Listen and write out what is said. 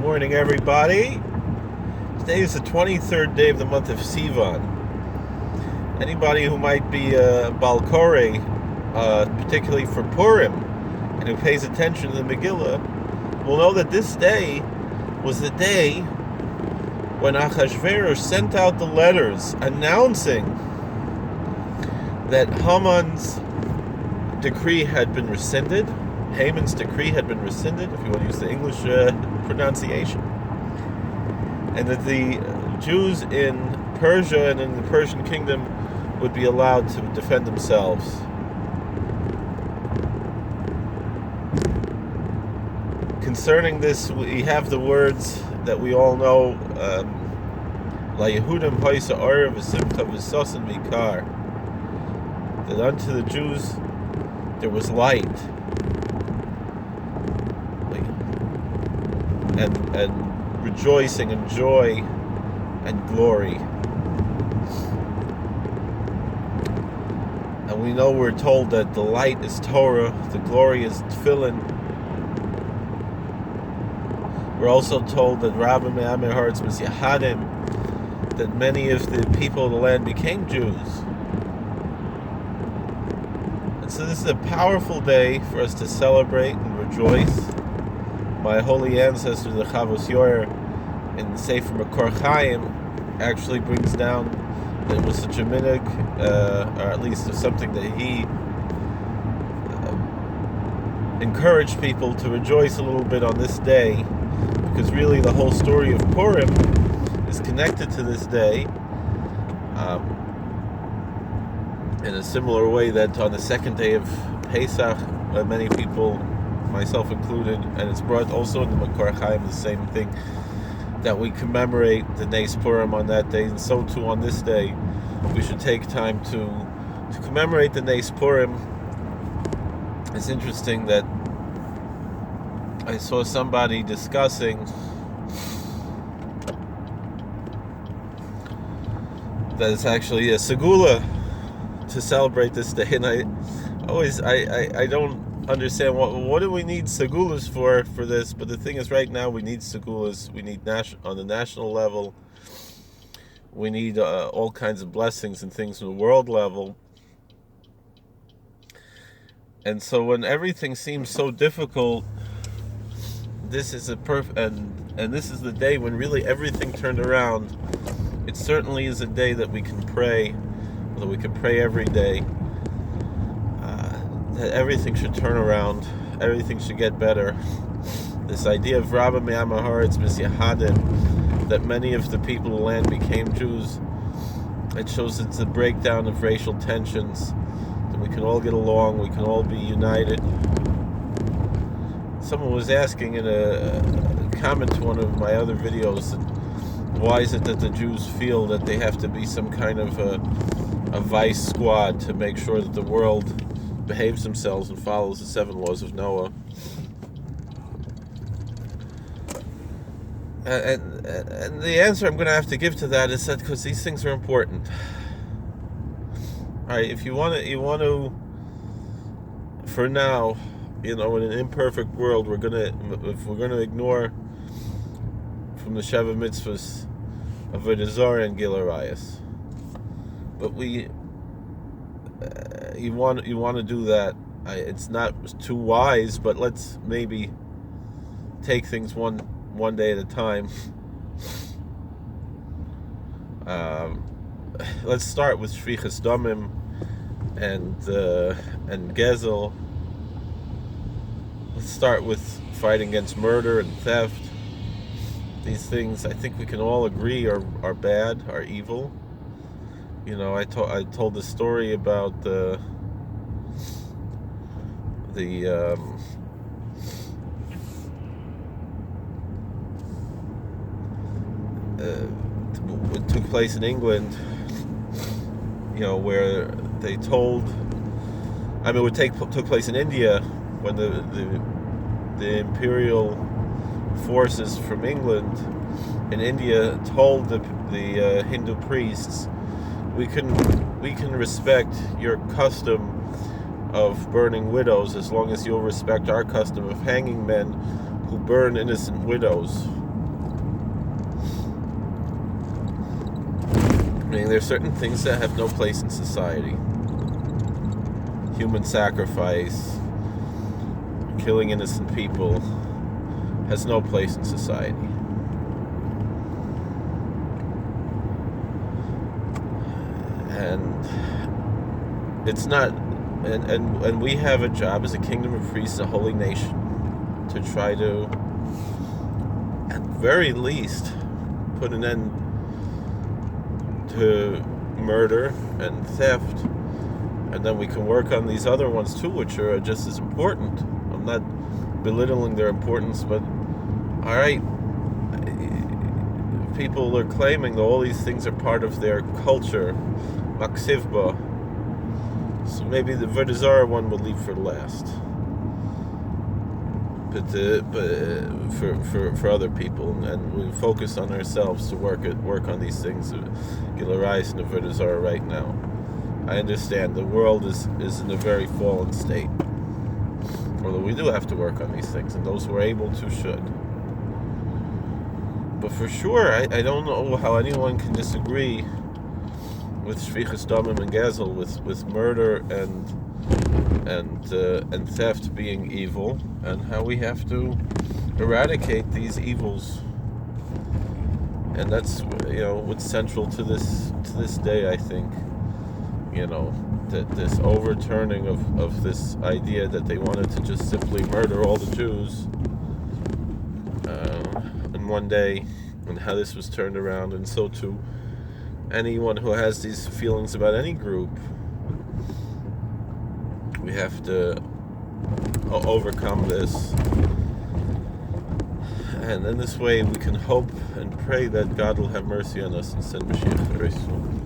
morning, everybody. Today is the 23rd day of the month of Sivan. Anybody who might be a Balkore, particularly for Purim, and who pays attention to the Megillah, will know that this day was the day when Achashverosh sent out the letters announcing that Haman's decree had been rescinded. Haman's decree had been rescinded, if you want to use the English pronunciation, and that the Jews in Persia and in the Persian kingdom would be allowed to defend themselves. Concerning this, we have the words that we all know, La Yehudim Hoysa Or V'Simcha V'Sosin Vikar, that unto the Jews there was light and rejoicing and joy and glory. And we know we're told that the light is Torah, the glory is Tefillin. We're also told that Rabbi Me'ameh Haaretz Yahadim, that many of the people of the land became Jews. And so this is a powerful day for us to celebrate and rejoice. My holy ancestor, the Chavos Yoyer, in the Sefer Makor Chaim, actually brings down that it was such a minhag, or at least something that he encouraged people to rejoice a little bit on this day, because really the whole story of Purim is connected to this day, in a similar way that on the second day of Pesach, many people, myself included, and it's brought also in the Makor Chaim, the same thing, that we commemorate the Nes Purim on that day, and so too on this day we should take time to commemorate the Nes Purim. It's interesting that I saw somebody discussing that it's actually a segula to celebrate this day, and I don't understand what do we need segulas for this, but the thing is, right now we need segulas. We need on the national level. We need all kinds of blessings and things on the world level. And so when everything seems so difficult, this is and this is the day when really everything turned around. It certainly is a day that we can pray, although we can pray every day, that everything should turn around, everything should get better. This idea of Rabbi Me'ameh Haaretz Yahadim, that many of the people of the land became Jews, it shows it's a breakdown of racial tensions, that we can all get along, we can all be united. Someone was asking in a comment to one of my other videos, why is it that the Jews feel that they have to be some kind of a vice squad to make sure that the world behaves themselves and follows the 7 laws of Noah. And the answer I'm going to have to give to that is that because these things are important. All right, if you want to, for now, in an imperfect world, if we're gonna ignore from the Sheva Mitzvahs of Avodah Zarah and Gil Arayos, but you want to do that. It's not too wise, but let's maybe take things one day at a time. Let's start with Shvichas Damim and Gezel. Let's start with fighting against murder and theft. These things, I think we can all agree, are bad, are evil. I told the story about what took place in England, where they told, what took place in India when the imperial forces from England in India told the Hindu priests, we can respect your custom of burning widows as long as you'll respect our custom of hanging men who burn innocent widows. mean, there's certain things that have no place in society. Human sacrifice, killing innocent people, has no place in society. And it's not, and we have a job as a kingdom of priests, a holy nation, to try to, at very least, put an end to murder and theft, and then we can work on these other ones too, which are just as important. I'm not belittling their importance, but all right, people are claiming that all these things are part of their culture, maksivba. So maybe the Vodazara one will leave for last. But for other people, and we focus on ourselves to work on these things. Gilarais and the Vodazara right now. I understand the world is in a very fallen state. Although we do have to work on these things, and those who are able to should. But for sure, I don't know how anyone can disagree with Shvichas Damim and Gezel, with murder and theft being evil, and how we have to eradicate these evils. And that's what's central to this day, I think. That this overturning of this idea that they wanted to just simply murder all the Jews in one day, and how this was turned around. And so too, anyone who has these feelings about any group, we have to overcome this. And in this way we can hope and pray that God will have mercy on us and send Mashiach very soon.